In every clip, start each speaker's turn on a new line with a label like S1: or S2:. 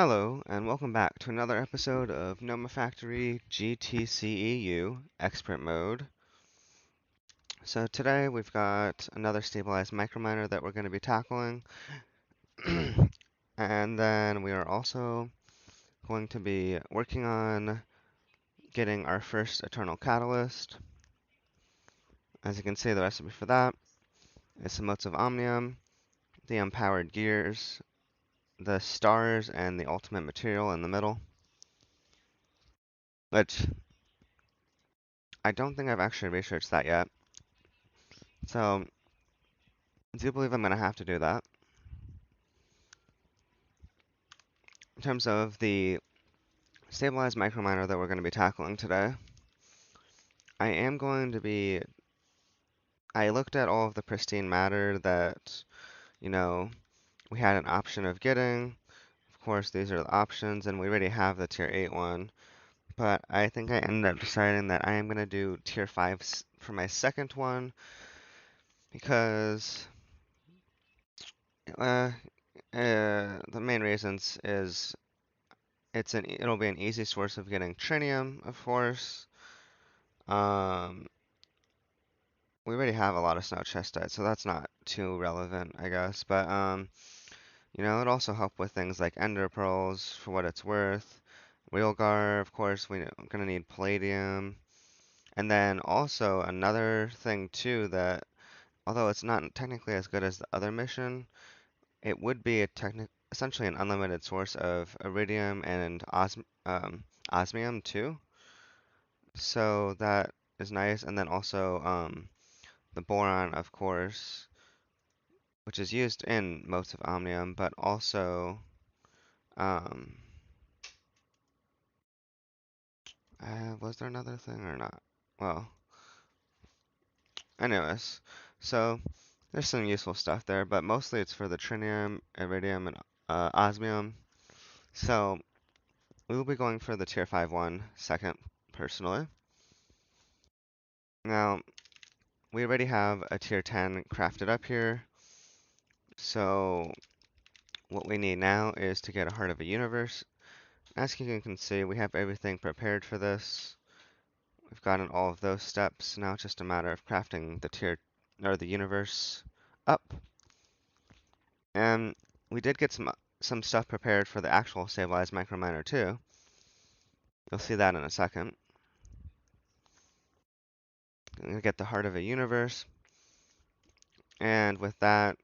S1: Hello, and welcome back to another episode of Nomifactory GTCEu Expert Mode. So today we've got another stabilized microminer that we're going to be tackling. And then we are also going to be working on getting our first eternal catalyst. As you can see, the recipe for that is some motes of omnium, the unpowered gears, the stars, and the ultimate material in the middle. Which I don't think I've actually researched that yet. So I do believe I'm going to have to do that. In terms of the stabilized microminer that we're going to be tackling today, I looked at all of the pristine matter that, we had an option of getting. Of course, these are the options, and we already have the tier 8 one. But I think I ended up deciding that I am going to do tier 5 for my second one because uh, the main reasons is it'll be an easy source of getting trinium, of course. Um, we already have a lot of snow chestite, so that's not too relevant, I guess. But it also help with things like ender pearls for what it's worth. Realgar, of course, we're gonna need palladium. And then also another thing too that although it's not technically as good as the other mission, it would be essentially an unlimited source of iridium and osmium too. So that is nice. And then also the boron, of course, which is used in most of Omnium, but also, um, was there another thing or not? Well, anyways, so there's some useful stuff there, but mostly it's for the trinium, iridium, and osmium. So we will be going for the tier 5 one second, personally. Now, we already have a tier 10 crafted up here, so what we need now is to get a Heart of a Universe. As you can see, we have everything prepared for this. We've gotten all of those steps. Now it's just a matter of crafting the tier or the universe up. And we did get some stuff prepared for the actual stabilized microminer too. You'll see that in a second. I'm gonna get the heart of a universe. And with that,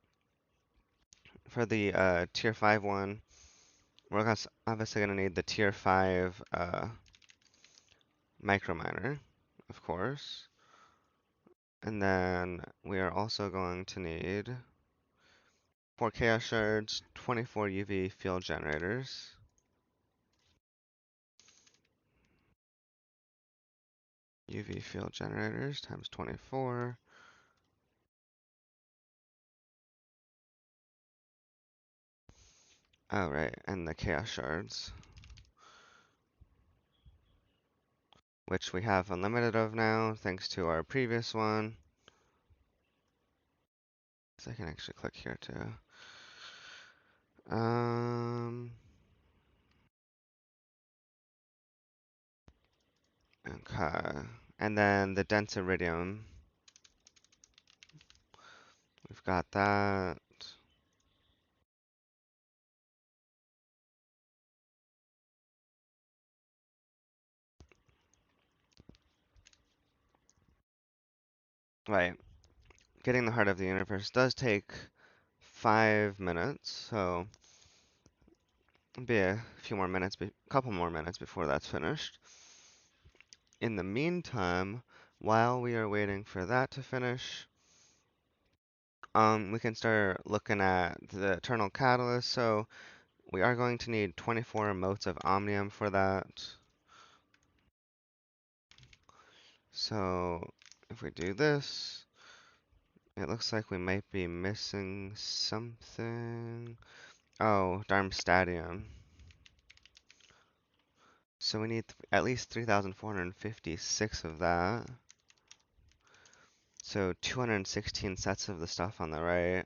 S1: for the tier 5 one, we're obviously gonna need the tier 5 microminer, of course. And then we are also going to need 4 chaos shards, 24 UV field generators. UV field generators times 24. Oh, right, and the chaos shards, which we have unlimited of now, thanks to our previous one. So I can actually click here too. Okay, and then the dense iridium. We've got that. Right, getting the heart of the universe does take 5 minutes, so it'll be a few more minutes, couple more minutes before that's finished. In the meantime, while we are waiting for that to finish, we can start looking at the Eternal Catalyst. So we are going to need 24 motes of Omnium for that. So if we do this, it looks like we might be missing something. Oh, Darmstadium. So we need at least 3,456 of that. So 216 sets of the stuff on the right.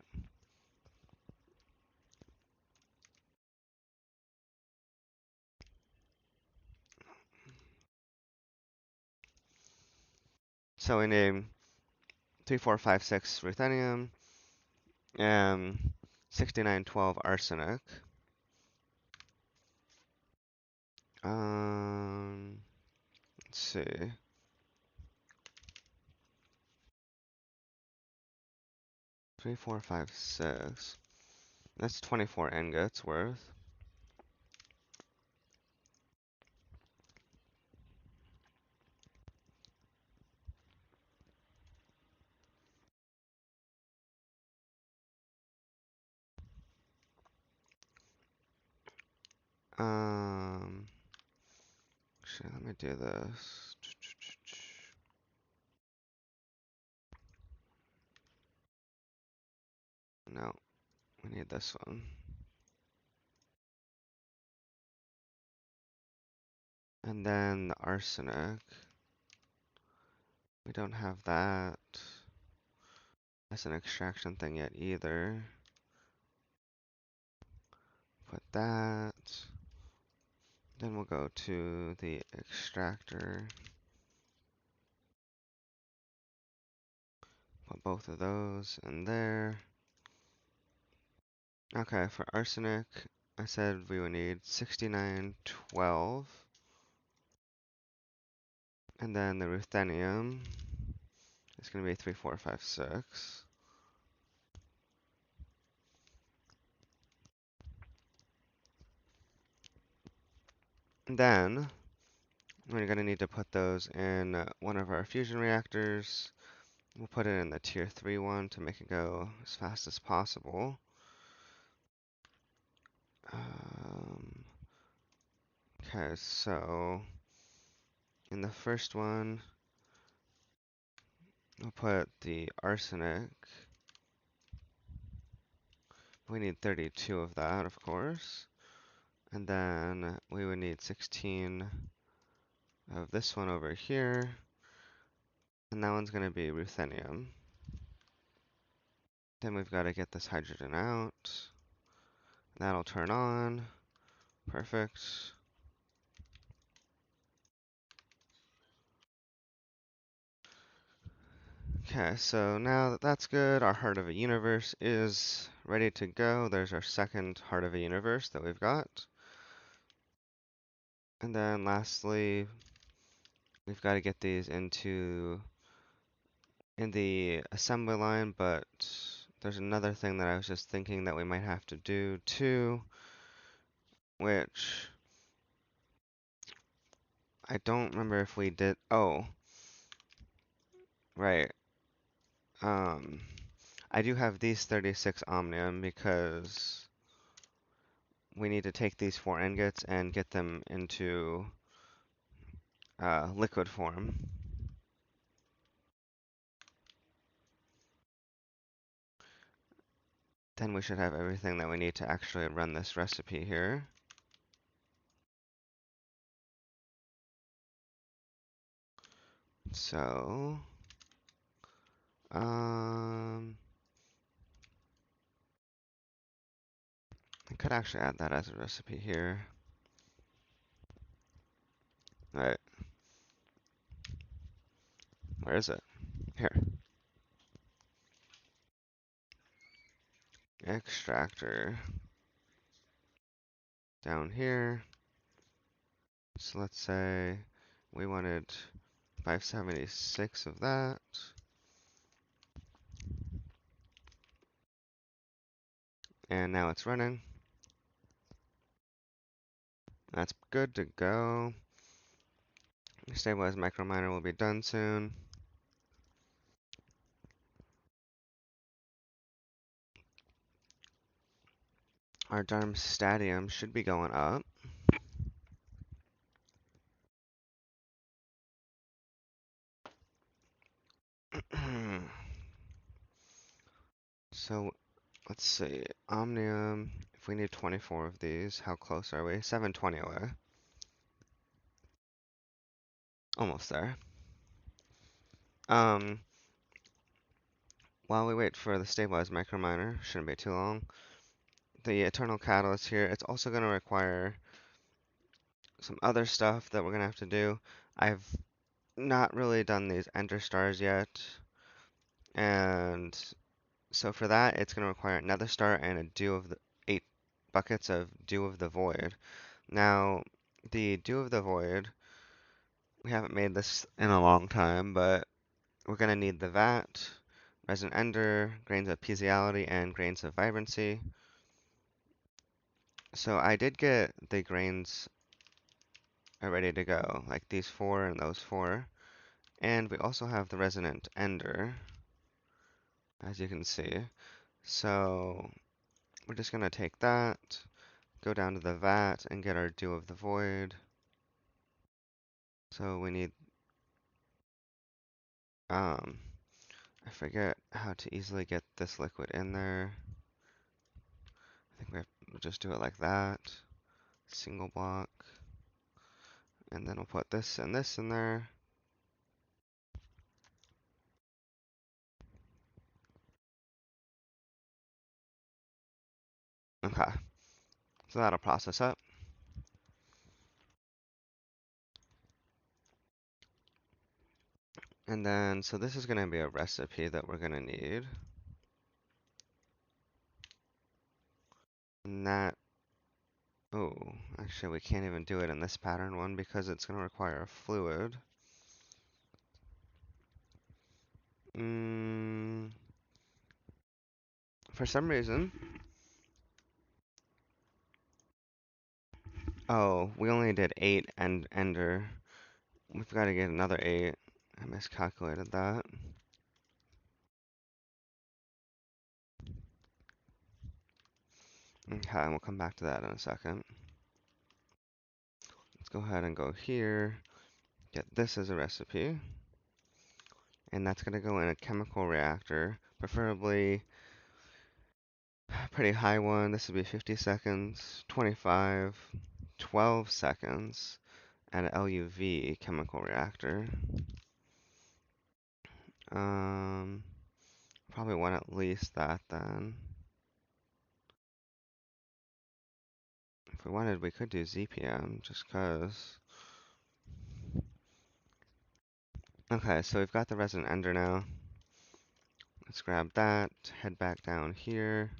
S1: So we need 3456 ruthenium and 6912 arsenic. Let's see. Three, four, five, six. That's 24 ingots worth. Shit, let me do this. No, we need this one. And then the arsenic. We don't have that as an extraction thing yet either. Put that. Then we'll go to the extractor. Put both of those in there. Okay, for arsenic, I said we would need 6912. And then the ruthenium is going to be 3456. Then we're going to need to put those in one of our fusion reactors. We'll put it in the tier 3 one to make it go as fast as possible. Okay, so in the first one, we'll put the arsenic. We need 32 of that, of course. And then we would need 16 of this one over here. And that one's going to be ruthenium. Then we've got to get this hydrogen out. That'll turn on. Perfect. Okay, so now that that's good, our heart of a universe is ready to go. There's our second heart of a universe that we've got. And then lastly, we've got to get these in the assembly line, but there's another thing that I was just thinking that we might have to do too, which I don't remember if we did. Oh, right. I do have these 36 omnium because we need to take these 4 ingots and get them into liquid form. Then we should have everything that we need to actually run this recipe here. So, I could actually add that as a recipe here. Alright, where is it? Here. Extractor. Down here. So let's say we wanted 576 of that. And now it's running. That's good to go. Stabilized microminer will be done soon. Our darmstadium should be going up. So let's see. Omnium, if we need 24 of these, how close are we? 720 away. Almost there. While we wait for the stabilized microminer, shouldn't be too long. The eternal catalyst here, it's also going to require some other stuff that we're going to have to do. I've not really done these ender stars yet, and so for that, it's going to require another star and a dew of the 8 buckets of dew of the void. Now, the dew of the void, we haven't made this in a long time, but we're going to need the vat, resin ender, grains of piezoality, and grains of vibrancy. So I did get the grains ready to go, like these 4 and those 4. And we also have the resonant ender, as you can see. So we're just going to take that, go down to the vat, and get our dew of the void. So we need, I forget how to easily get this liquid in there. I think we have to just do it like that. Single block. And then we'll put this and this in there. Okay, so that'll process up. And then, so this is going to be a recipe that we're going to need. And that, oh, actually we can't even do it in this pattern one because it's going to require a fluid. For some reason, oh, we only did 8 and ender. We've got to get another 8. I miscalculated that. Okay, and we'll come back to that in a second. Let's go ahead and go here, get this as a recipe, and that's going to go in a chemical reactor, preferably a pretty high one. This would be 50 seconds, 25, 12 seconds, and an LUV chemical reactor. Probably want at least that then. If we wanted, we could do ZPM, just cause. Okay, so we've got the resin ender now. Let's grab that, head back down here,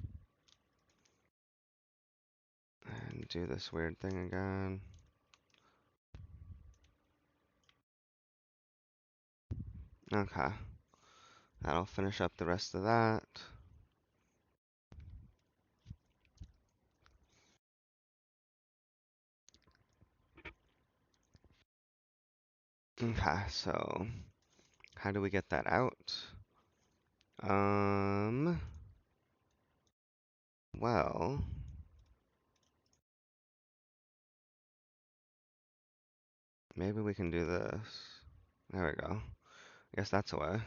S1: and do this weird thing again. Okay, that'll finish up the rest of that. Okay, so how do we get that out? Well, maybe we can do this. There we go. I guess that's a way.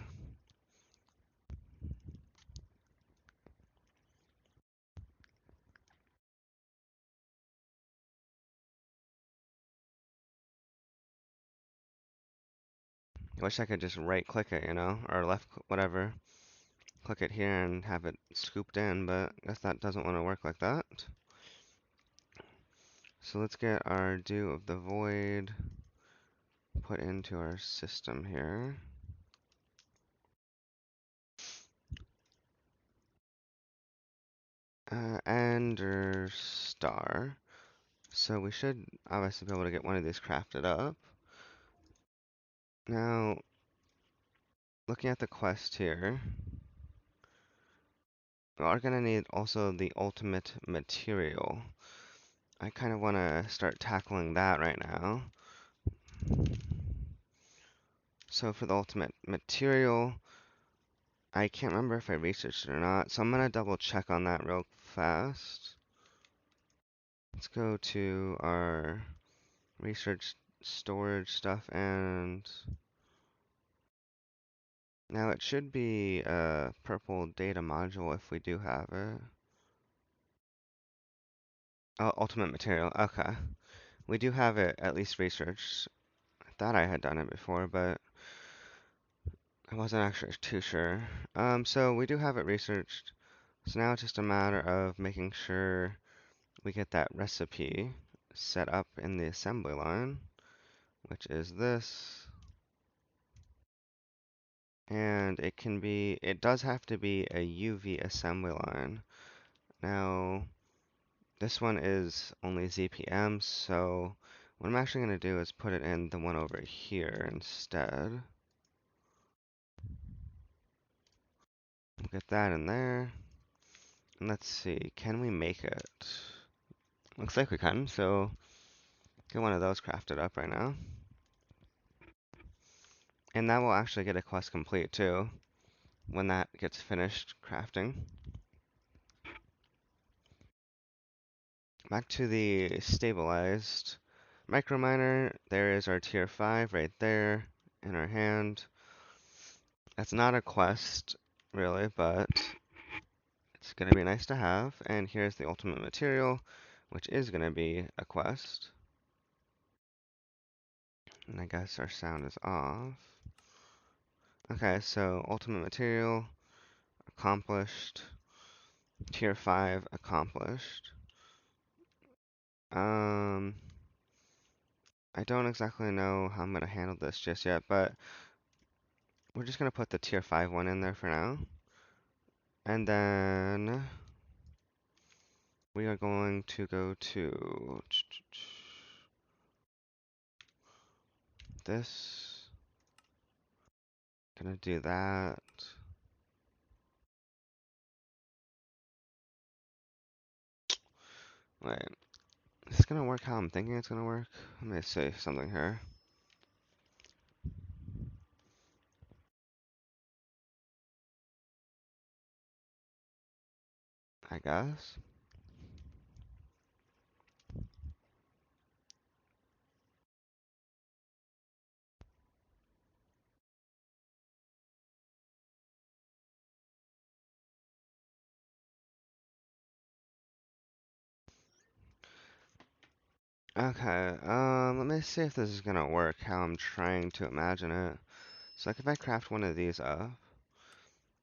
S1: I wish I could just right click it, you know, or left, whatever. Click it here and have it scooped in, but I guess that doesn't want to work like that. So let's get our dew of the void put into our system here. Ender star. So we should obviously be able to get one of these crafted up. Now, looking at the quest here, we are going to need also the ultimate material. I kind of want to start tackling that right now. So for the ultimate material, I can't remember if I researched it or not, so I'm going to double check on that real fast. Let's go to our research storage stuff, and now it should be a purple data module if we do have it. Oh, ultimate material, okay. We do have it at least researched. I thought I had done it before, but I wasn't actually too sure. So we do have it researched. So now it's just a matter of making sure we get that recipe set up in the assembly line, which is this. And it does have to be a UV assembly line. Now, this one is only ZPM, so what I'm actually going to do is put it in the one over here instead. Get that in there. And let's see, can we make it? Looks like we can, so get one of those crafted up right now. And that will actually get a quest complete too, when that gets finished crafting. Back to the stabilized microminer. There is our tier 5 right there in our hand. That's not a quest, really, but it's going to be nice to have. And here's the ultimate material, which is going to be a quest. And I guess our sound is off. Okay, so ultimate material accomplished. Tier 5 accomplished. I don't exactly know how I'm going to handle this just yet, but we're just going to put the tier 5 one in there for now. And then we are going to go to this. Gonna do that. Wait, is this gonna work how I'm thinking it's gonna work? Let me say something here. I guess. Okay, let me see if this is gonna work how I'm trying to imagine it. So like if I craft one of these up,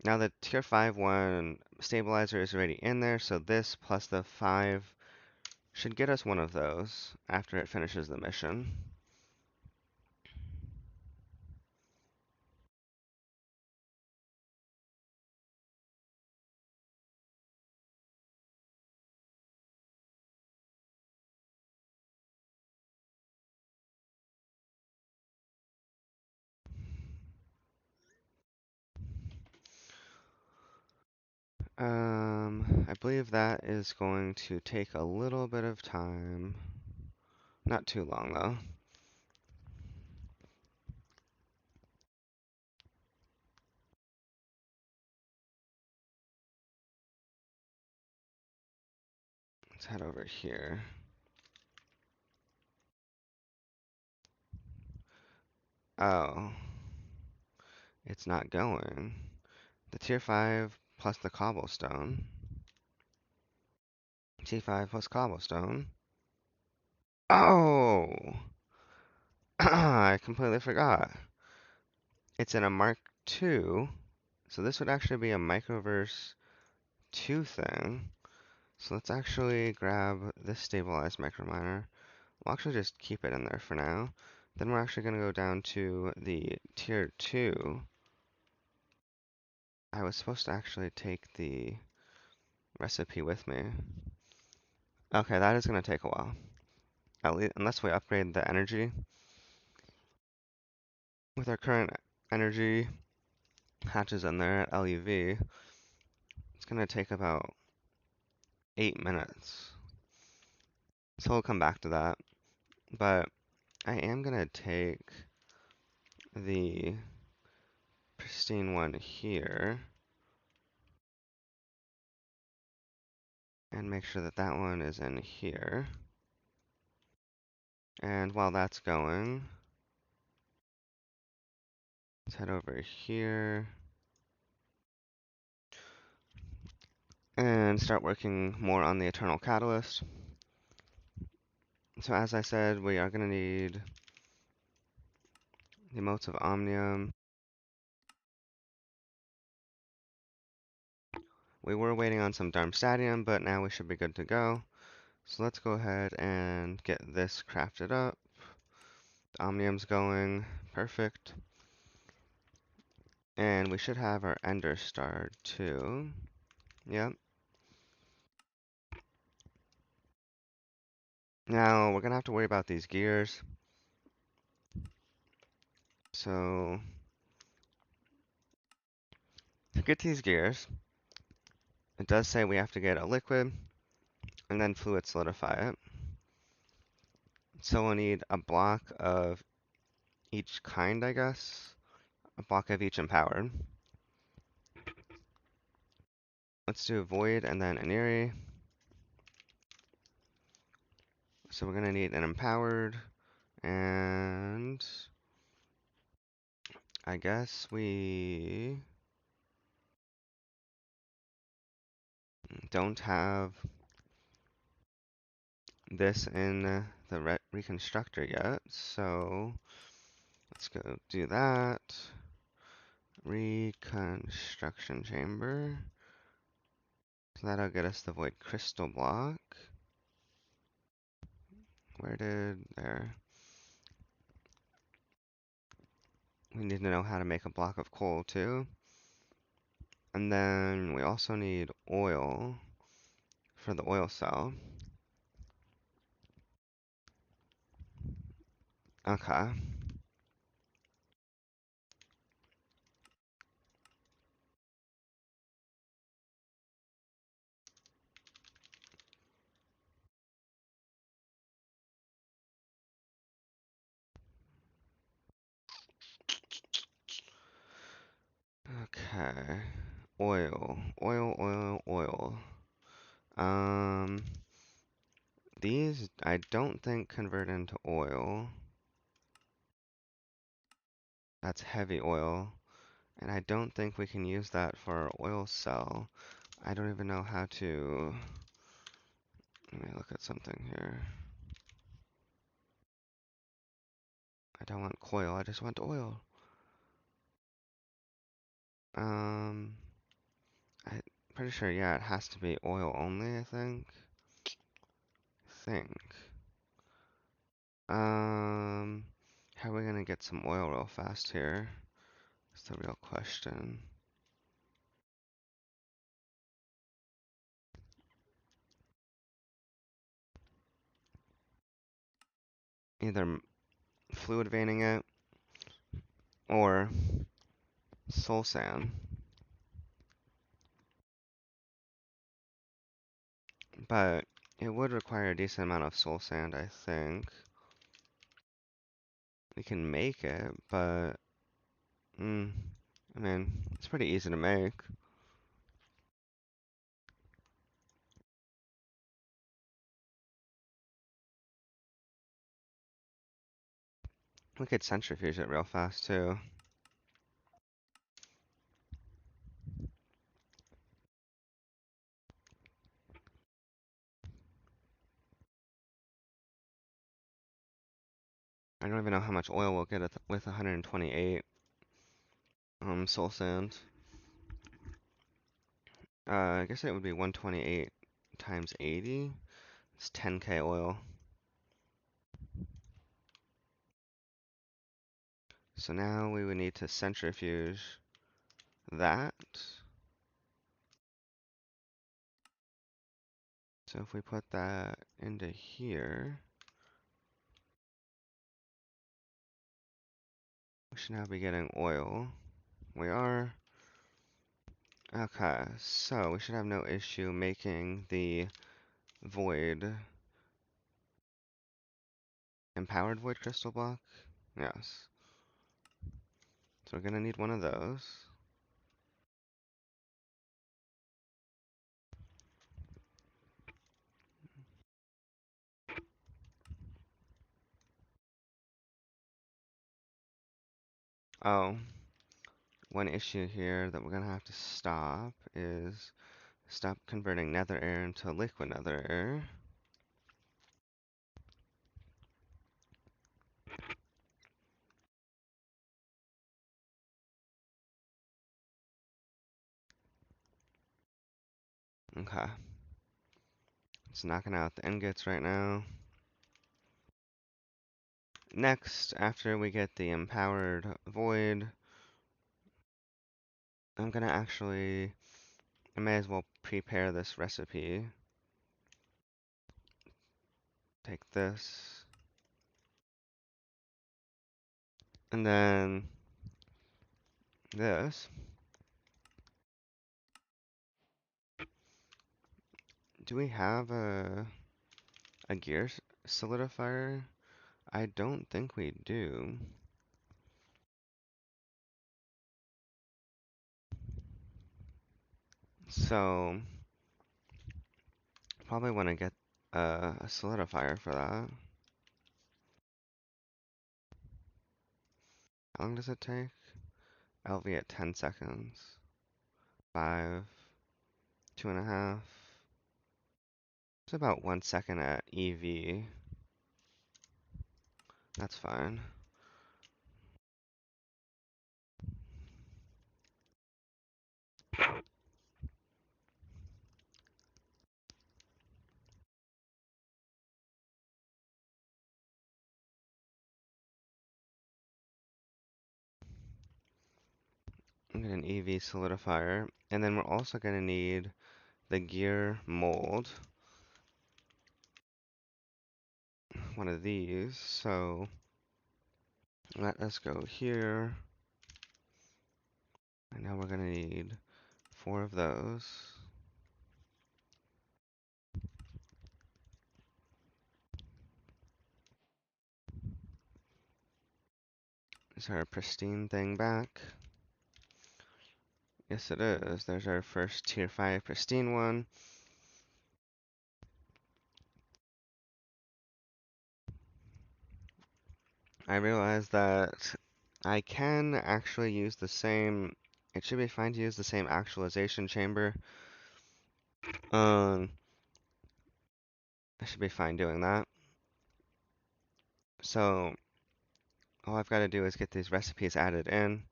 S1: now the tier 5 one stabilizer is already in there, so this plus the 5 should get us one of those after it finishes the mission. I believe that is going to take a little bit of time. Not too long though. Let's head over here. Oh, it's not going. The tier 5 plus the cobblestone. T5 plus cobblestone. Oh! I completely forgot. It's in a Mark II, so this would actually be a Microverse 2 thing. So let's actually grab this stabilized microminer. We'll actually just keep it in there for now. Then we're actually going to go down to the tier 2. I was supposed to actually take the recipe with me. Okay, that is going to take a while. At least, unless we upgrade the energy. With our current energy hatches in there at LUV, it's going to take about 8 minutes. So we'll come back to that. But I am going to take the pristine one here and make sure that that one is in here. And while that's going, let's head over here and start working more on the Eternal Catalyst. So as I said, we are going to need the motes of Omnium. We were waiting on some Darmstadium, but now we should be good to go. So let's go ahead and get this crafted up. The Omnium's going. Perfect. And we should have our ender star too. Yep. Now we're gonna have to worry about these gears. So to get these gears, it does say we have to get a liquid and then fluid solidify it. So we'll need a block of each kind, I guess. A block of each empowered. Let's do void and then an eerie. So we're gonna need an empowered, and I guess we don't have this in the reconstructor yet, so let's go do that. Reconstruction chamber. So that'll get us the void crystal block. There. We need to know how to make a block of coal too. And then we also need oil for the oil cell. Okay. Okay. Oil. Um, these I don't think convert into oil. That's heavy oil. And I don't think we can use that for our oil cell. I don't even know how to. Let me look at something here. I don't want coil, I just want oil. Um, I'm pretty sure, yeah, it has to be oil only, I think. Um, how are we gonna get some oil real fast here? That's the real question. Either fluid veining it or soul sand. But it would require a decent amount of soul sand, I think. We can make it, but I mean, it's pretty easy to make. We could centrifuge it real fast too. I don't even know how much oil we'll get with 128 soul sand. I guess it would be 128 times 80. It's 10k oil. So now we would need to centrifuge that. So if we put that into here, we should now be getting oil. We are. Okay, so we should have no issue making the void, empowered void crystal block. Yes. So we're gonna need one of those. Oh, one issue here that we're gonna have to stop is stop converting nether air into liquid nether air. Okay. It's knocking out the ingots right now. Next, after we get the empowered void, I'm gonna actually, I may as well prepare this recipe. Take this, and then this. Do we have a gear solidifier? I don't think we do. So, probably want to get a solidifier for that. How long does it take? LV at 10 seconds. 5, 2.5. It's about 1 second at EV. That's fine. I'm gonna get an EV solidifier, and then we're also gonna need the gear mold. One of these, so let us go here. And now we're gonna need 4 of those. Is our pristine thing back? Yes, it is. There's our first tier 5 pristine one. I realized that I can actually use the same, it should be fine to use the same actualization chamber. I should be fine doing that. So all I've got to do is get these recipes added in.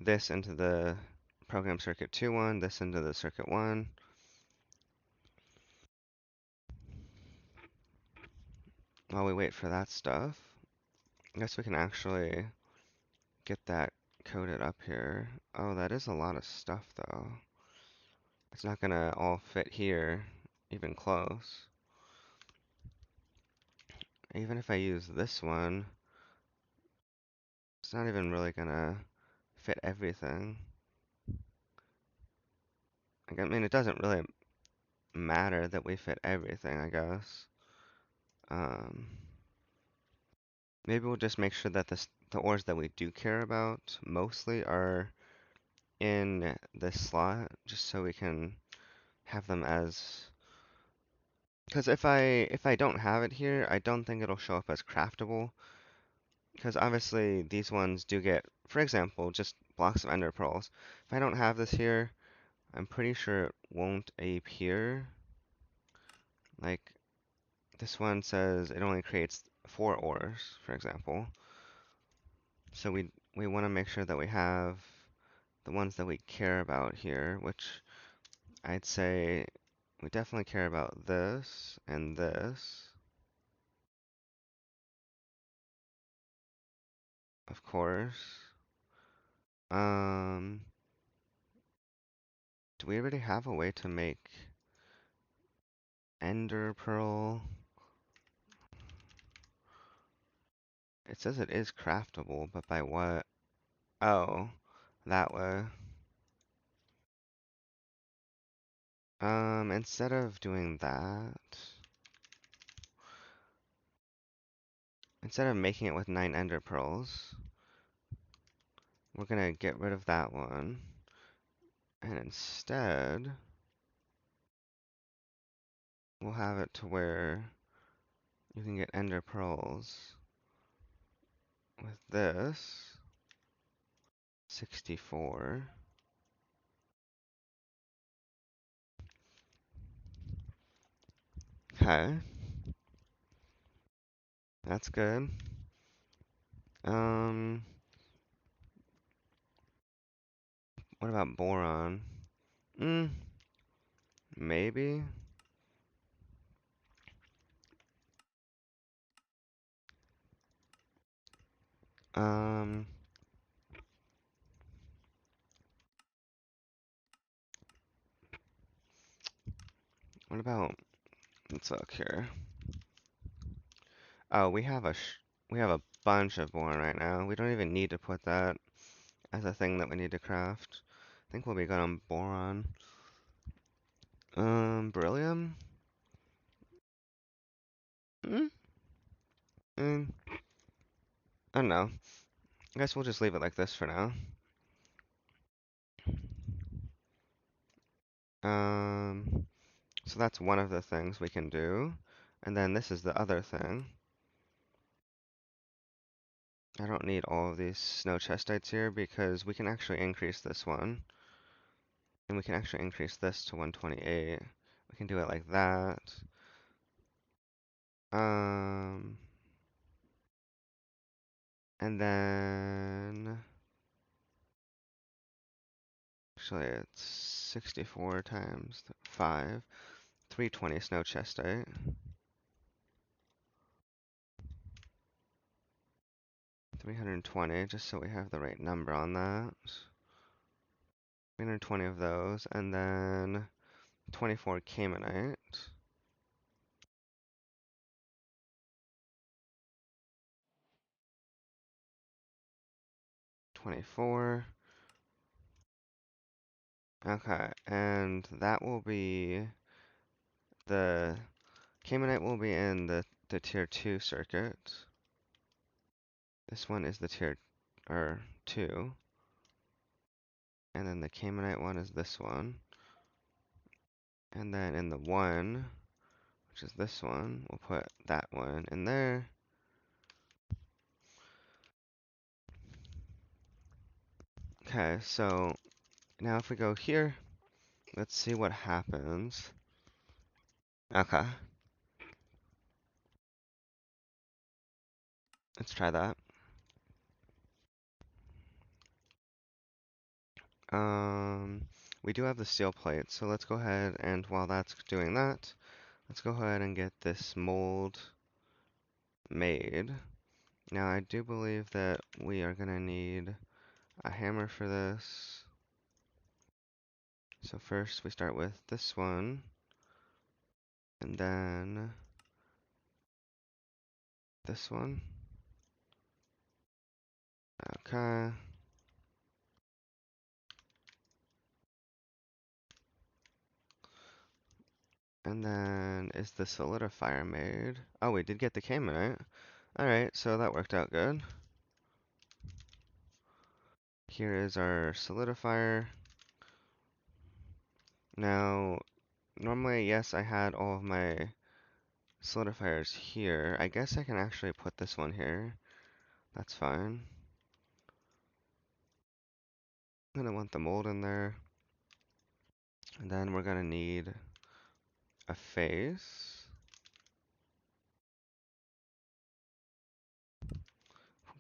S1: This into the program circuit 2 one, this into the circuit 1. While we wait for that stuff, I guess we can actually get that coded up here. Oh, that is a lot of stuff though. It's not gonna all fit here, even close. Even if I use this one, it's not even really gonna fit everything. Like, I mean, it doesn't really matter that we fit everything, I guess. Um, Maybe we'll just make sure that the ores that we do care about mostly are in this slot, just so we can have them as. Because if I don't have it here, I don't think it'll show up as craftable. Because obviously these ones do get, for example, just blocks of ender pearls. If I don't have this here, I'm pretty sure it won't appear. Like this one says it only creates 4 ores, for example. So we want to make sure that we have the ones that we care about here, which I'd say we definitely care about this and this, of course. Um, do we already have a way to make ender pearl? It says it is craftable, but by what? Oh, that way. Instead of doing that, instead of making it with 9 ender pearls, we're gonna get rid of that one. And instead, we'll have it to where you can get ender pearls with this. 64. Okay, that's good. Um, what about boron? Hmm, maybe. Um, What about, let's look here. Oh, we have a bunch of boron right now. We don't even need to put that as a thing that we need to craft. I think we'll be good on boron. Beryllium? Mm, mm, I don't know. I guess we'll just leave it like this for now. So that's one of the things we can do. And then this is the other thing. I don't need all of these snow chestites here because we can actually increase this one. And we can actually increase this to 128. We can do it like that. Um, and then actually it's 64 times 5, 320 snow chestite. 320, just so we have the right number on that. 320 of those, and then 24 Caymanite. 24. Okay, and that will be the Caymanite will be in the tier 2 circuit. This one is the tier or 2. And then the Caymanite one is this one. And then in the 1, which is this one, we'll put that one in there. Okay, so now if we go here, let's see what happens. Okay, let's try that. We do have the steel plate, so let's go ahead and while that's doing that, let's go ahead and get this mold made. Now I do believe that we are gonna need a hammer for this. So first we start with this one, and then this one. Okay. And then is the solidifier made? Oh, we did get the Caymanite. Alright, so that worked out good. Here is our solidifier. Now, normally, yes, I had all of my solidifiers here. I guess I can actually put this one here. That's fine. I'm gonna want the mold in there. And then we're gonna need a face.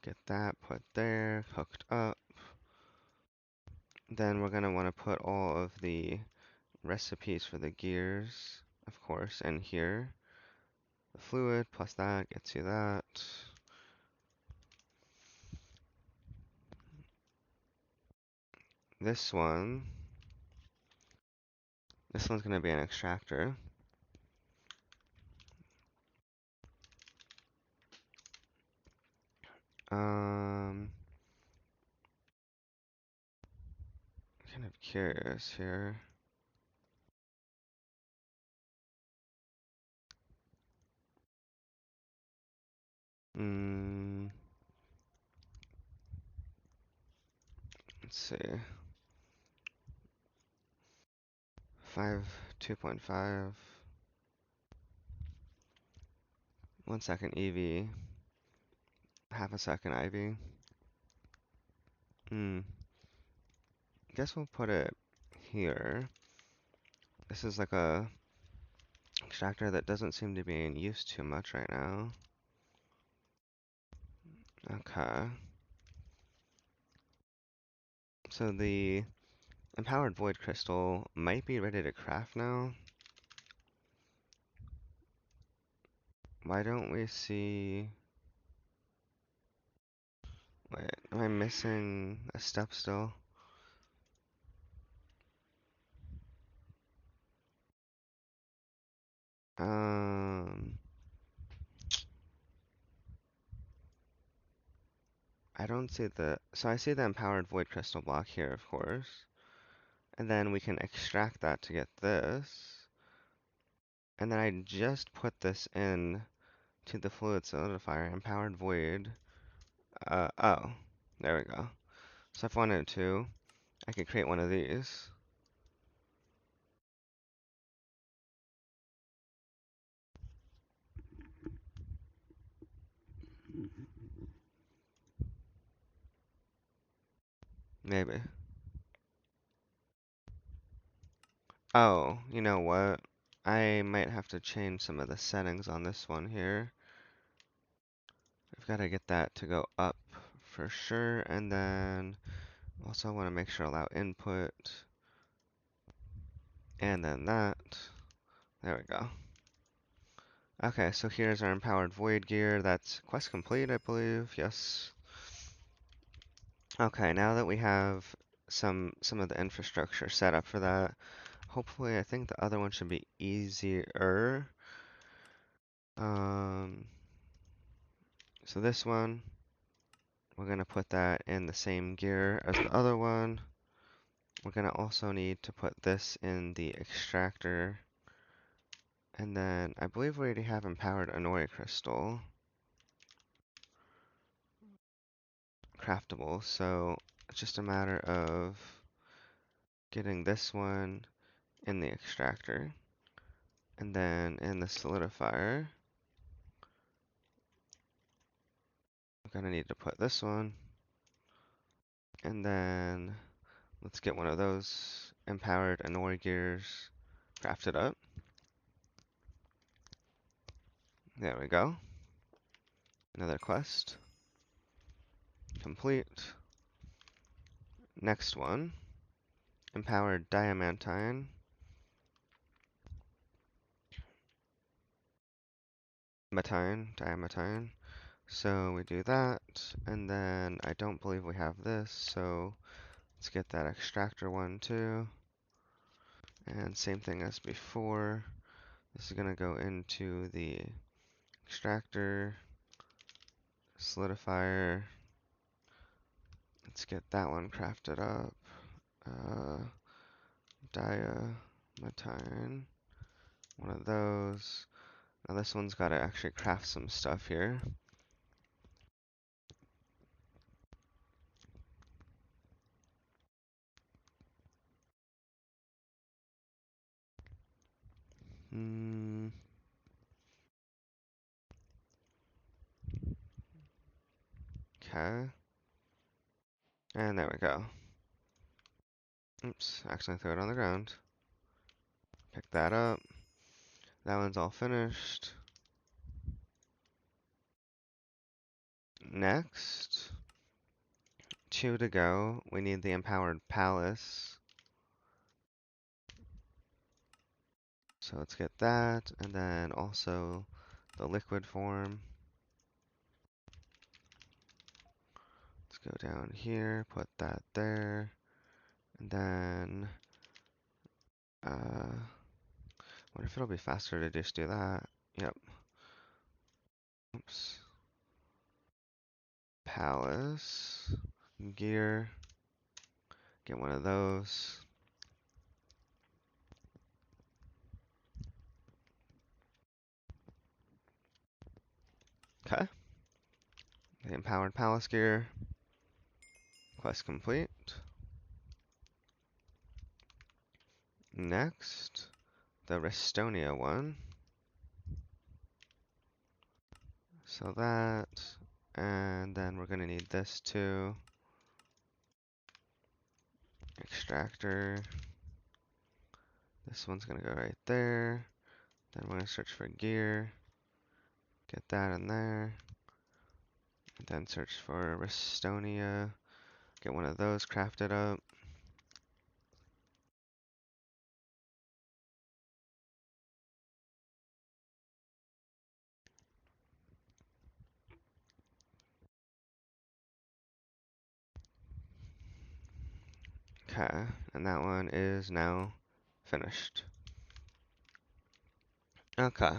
S1: Get that put there, hooked up. Then we're gonna want to put all of the recipes for the gears, of course, in here. The fluid plus that gets you that. This one, this one's gonna be an extractor. Um, kind of curious here. Hmm. Let's see. 2.5. 1 second EV. Half a second IV. Hmm. Guess we'll put it here. This is like a extractor that doesn't seem to be in use too much right now. Okay. So the empowered void crystal might be ready to craft now. Why don't we see... Wait, am I missing a step still? Um, I don't see so I see the empowered void crystal block here, of course. And then we can extract that to get this. And then I just put this in to the fluid solidifier, empowered void. Oh, there we go. So if I wanted to, I could create one of these. Maybe. Oh, you know what? I might have to change some of the settings on this one here. I've got to get that to go up for sure. And then also want to make sure allow input. And then that. There we go. Okay, so here's our empowered void gear. That's quest complete, I believe. Yes. Okay, now that we have some of the infrastructure set up for that, hopefully I think the other one should be easier. Um, so this one, we're gonna put that in the same gear as the other one. We're gonna also need to put this in the extractor. And then I believe we already have empowered Anori crystal craftable, so it's just a matter of getting this one in the extractor. And then in the solidifier, I'm gonna need to put this one. And then let's get one of those empowered Anori gears crafted up. There we go. Another quest. Complete. Next one. Empowered diamantine. Diamantine. So we do that, and then I don't believe we have this, so let's get that extractor one too. And same thing as before. This is gonna go into the extractor, solidifier. Let's get that one crafted up. Diamantine. One of those. Now this one's got to actually craft some stuff here. Hmm. Okay. And there we go. Oops, accidentally threw it on the ground. Pick that up. That one's all finished. Next, two to go. We need the empowered palace. So let's get that, and then also the liquid form. Let's go down here, put that there, and then, wonder if it'll be faster to just do that. Yep. Oops. Palace. Gear. Get one of those. Okay. The empowered palace gear. Quest complete. Next, the Restonia one. So that, and then we're gonna need this too. Extractor. This one's gonna go right there. Then we're gonna search for gear. Get that in there. And then search for Restonia. Get one of those crafted up. Okay, and that one is now finished. Okay,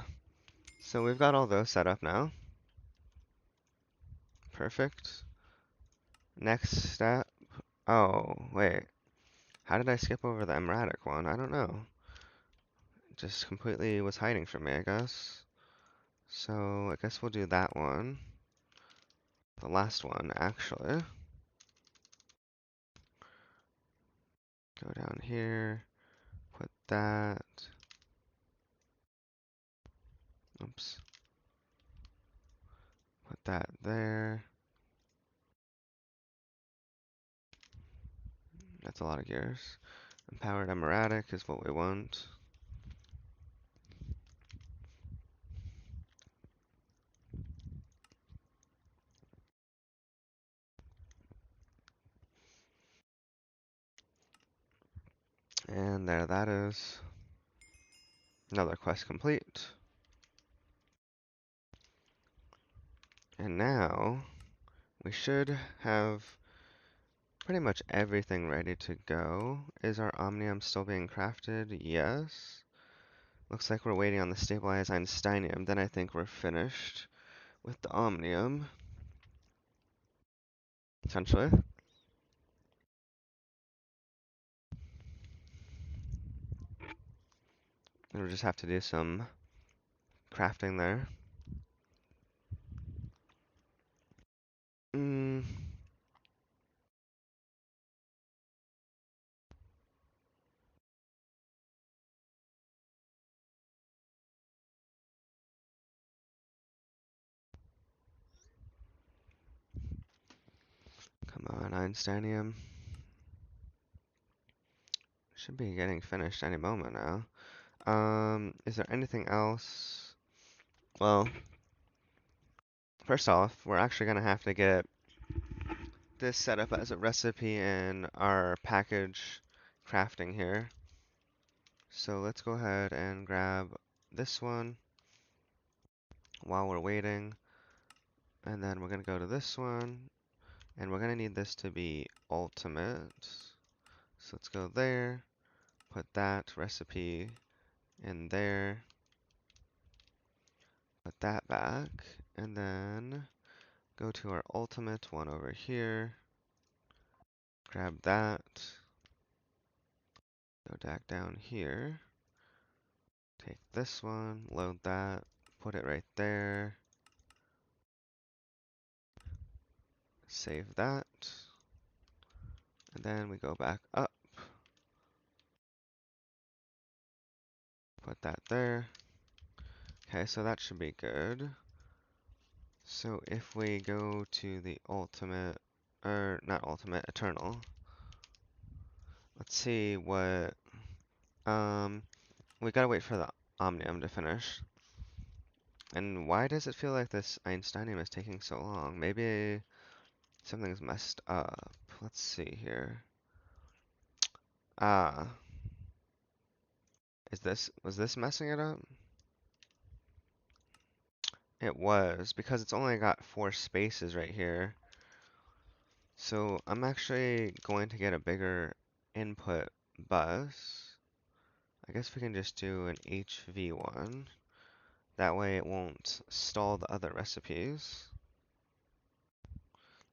S1: so we've got all those set up now. Perfect. Next step. Oh, wait. How did I skip over the emratic one? I don't know. It just completely was hiding from me, I guess. So I guess we'll do that one. The last one, actually. Go down here, put that. Oops. Put that there. That's a lot of gears. Empowered emeratic is what we want. And there that is. Another quest complete. And now we should have pretty much everything ready to go. Is our omnium still being crafted? Yes. Looks like we're waiting on the stabilized einsteinium. Then I think we're finished with the omnium. Essentially. And we'll just have to do some crafting there. Mm, come on, einsteinium. Should be getting finished any moment now. Is there anything else? Well, first off, we're actually gonna have to get this set up as a recipe in our package crafting here. So let's go ahead and grab this one while we're waiting. And then we're gonna go to this one, and we're gonna need this to be ultimate. So let's go there, put that recipe in there, put that back, and then go to our ultimate one over here, grab that, go back down here, take this one, load that, put it right there, save that, and then we go back up, put that there. Okay, so that should be good. So if we go to the ultimate, or not ultimate, eternal, let's see what, we gotta wait for the omnium to finish. And why does it feel like this einsteinium is taking so long? Maybe something's messed up. Let's see here. Ah, was this messing it up? It was, because it's only got 4 spaces right here. So I'm actually going to get a bigger input bus. I guess we can just do an HV one. That way it won't stall the other recipes.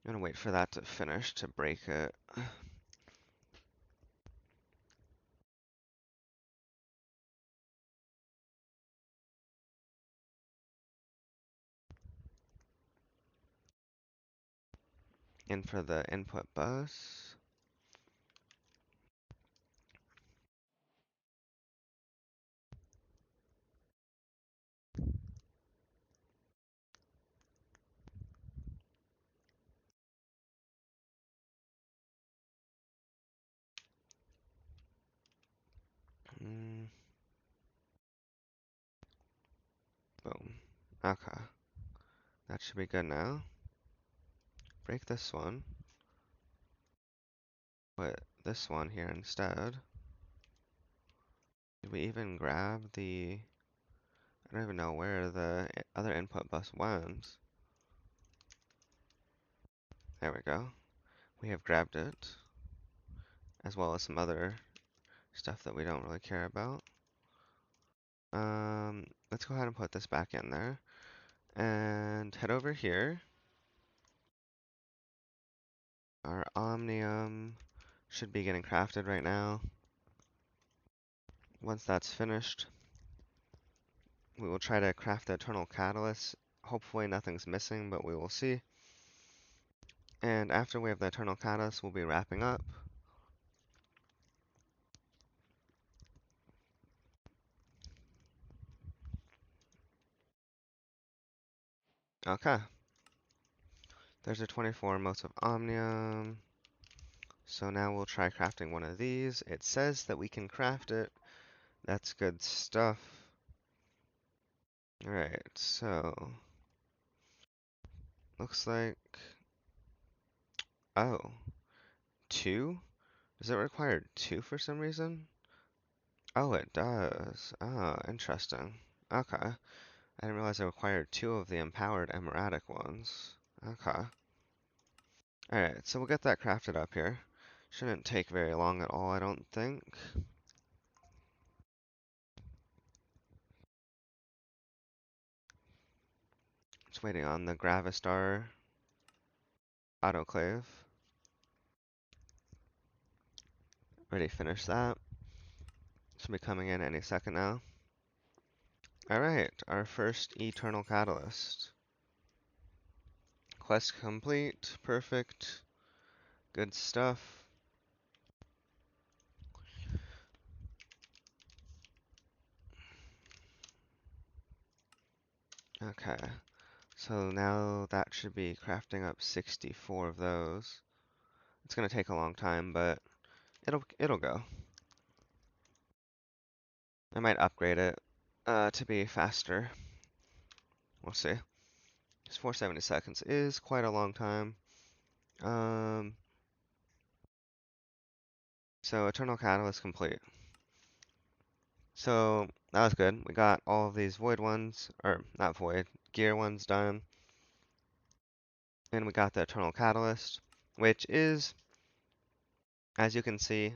S1: I'm gonna wait for that to finish to break it. And for the input bus. Mm, boom. Okay. That should be good now. Break this one. Put this one here instead. Did we even grab the... I don't even know where the other input bus went. There we go. We have grabbed it. As well as some other stuff that we don't really care about. let's go ahead and put this back in there and head over here. Our omnium should be getting crafted right now. Once that's finished, we will try to craft the eternal catalyst. Hopefully nothing's missing, but we will see. And after we have the eternal catalyst, we'll be wrapping up. Okay. There's a 24 motes of omnium. So now we'll try crafting one of these. It says that we can craft it. That's good stuff. Alright, so looks like, oh, two? Does it require two for some reason? Oh, it does. Ah, interesting. Okay. I didn't realize it required two of the empowered emeradic ones. Okay. Alright, so we'll get that crafted up here. Shouldn't take very long at all, I don't think. Just waiting on the Gravistar autoclave. Already finished that. Should be coming in any second now. Alright, our first Eternal Catalyst. Quest complete. Perfect. Good stuff. Okay, so now that should be crafting up 64 of those. It's gonna take a long time, but it'll go. I might upgrade it to be faster. We'll see. Just 470 seconds is quite a long time. Um, so Eternal Catalyst complete. So that was good. We got all of these void ones, or not void, gear ones done. And we got the Eternal Catalyst, which is, as you can see,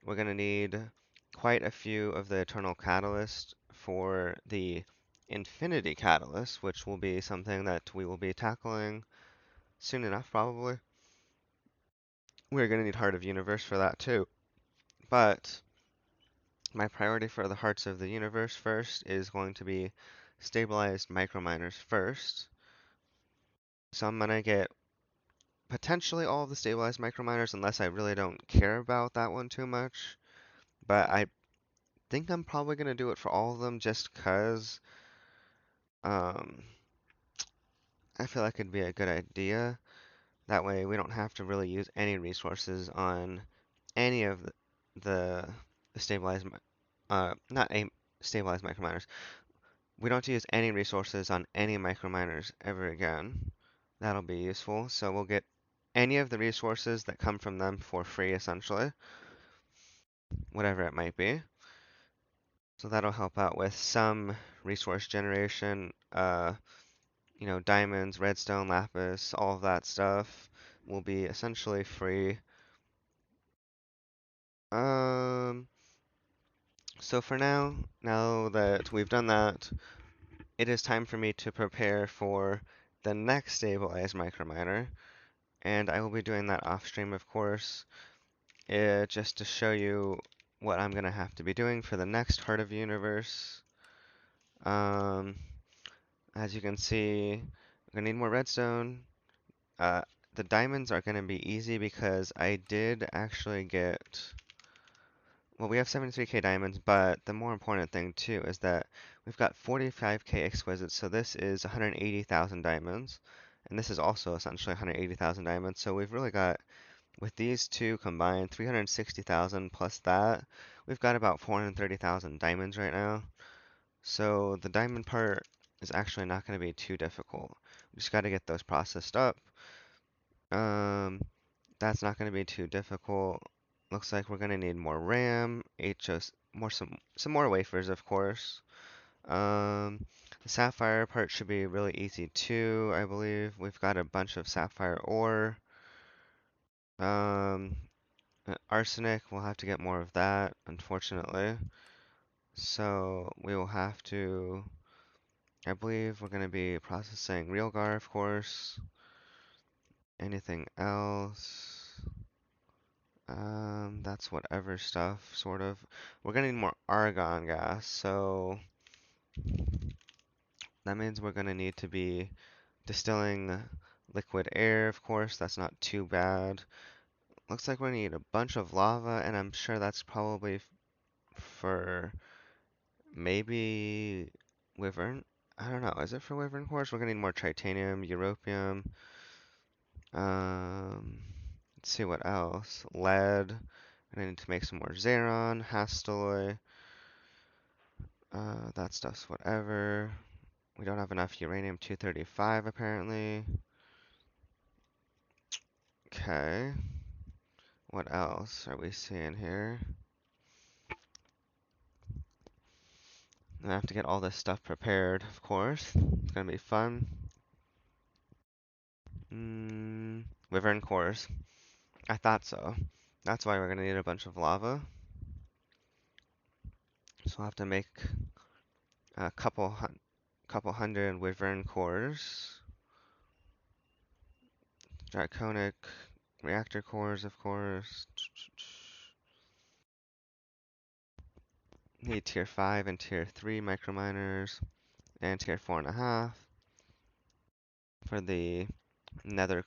S1: we're going to need quite a few of the Eternal Catalyst for the Infinity Catalyst, which will be something that we will be tackling soon enough, probably. We're going to need Heart of Universe for that too. But my priority for the Hearts of the Universe first is going to be stabilized microminers first. So I'm going to get potentially all of the stabilized microminers unless I really don't care about that one too much. But I think I'm probably going to do it for all of them just because um, I feel like it'd be a good idea. That way we don't have to really use any resources on any of the stabilized, not a stabilized microminers. We don't have to use any resources on any microminers ever again. That'll be useful. So we'll get any of the resources that come from them for free, essentially, whatever it might be. So that'll help out with some resource generation. Diamonds, redstone, lapis, all of that stuff will be essentially free. Um, so for now that we've done that, it is time for me to prepare for the next stabilized microminer. And I will be doing that off stream, of course, just to show you what I'm going to have to be doing for the next Heart of Universe. Um, as you can see, I'm going to need more redstone. Uh, the diamonds are going to be easy because I did actually get, well, we have 73k diamonds, but the more important thing too is that we've got 45k exquisites, so this is 180,000 diamonds, and this is also essentially 180,000 diamonds, so we've really got, with these two combined, 360,000 plus that, we've got about 430,000 diamonds right now. So the diamond part is actually not going to be too difficult. We just got to get those processed up. Um, that's not going to be too difficult. Looks like we're going to need more RAM, HOS, some more wafers, of course. The sapphire part should be really easy too, I believe. We've got a bunch of sapphire ore. Um, Arsenic, we'll have to get more of that, unfortunately. So we will have to I believe we're going to be processing Realgar, of course. Anything else? That's whatever stuff, sort of. We're gonna need more argon gas, so that means we're gonna need to be distilling liquid air, of course. That's not too bad. Looks like we're gonna need a bunch of lava, and I'm sure that's probably for maybe Wyvern. I don't know. Is it for Wyvern cores? We're gonna need more titanium, europium. Um, let's see what else. Lead. I need to make some more Xeron, Hastelloy. That stuff's whatever. We don't have enough uranium-235 apparently. Okay. What else are we seeing here? I have to get all this stuff prepared, of course. It's gonna be fun. Wyvern cores. I thought so. That's why we're gonna need a bunch of lava. So we'll have to make a couple hundred Wyvern cores. Draconic reactor cores, of course. Need tier 5 and tier 3 microminers, and tier 4.5 for the nether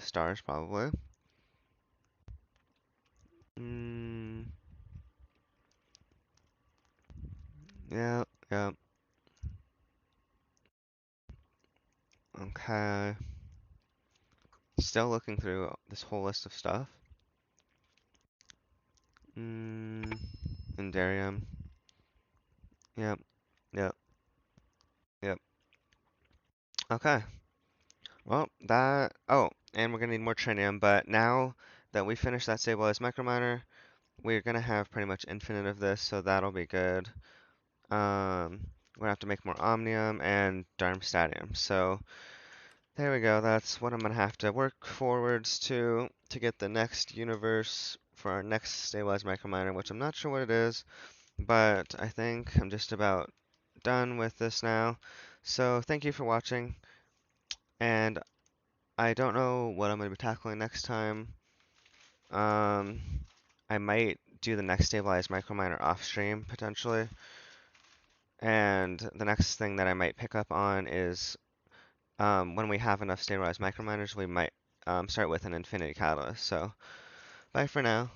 S1: stars, probably. Mm, yeah, yeah. Okay. Still looking through this whole list of stuff. Indarium. Yep, yep, yep. Okay. Well, that. Oh, and we're gonna need more trinium, but now that we finished that stabilized microminer, we're gonna have pretty much infinite of this, so that'll be good. We're gonna have to make more omnium and darmstadium. So there we go. That's what I'm gonna have to work forwards to get the next universe for our next stabilized microminer, which I'm not sure what it is, but I think I'm just about done with this now. So thank you for watching, and I don't know what I'm gonna be tackling next time. Um, I might do the next stabilized microminer off stream potentially. And the next thing that I might pick up on is when we have enough stabilized microminers, we might start with an infinity catalyst. So, bye for now.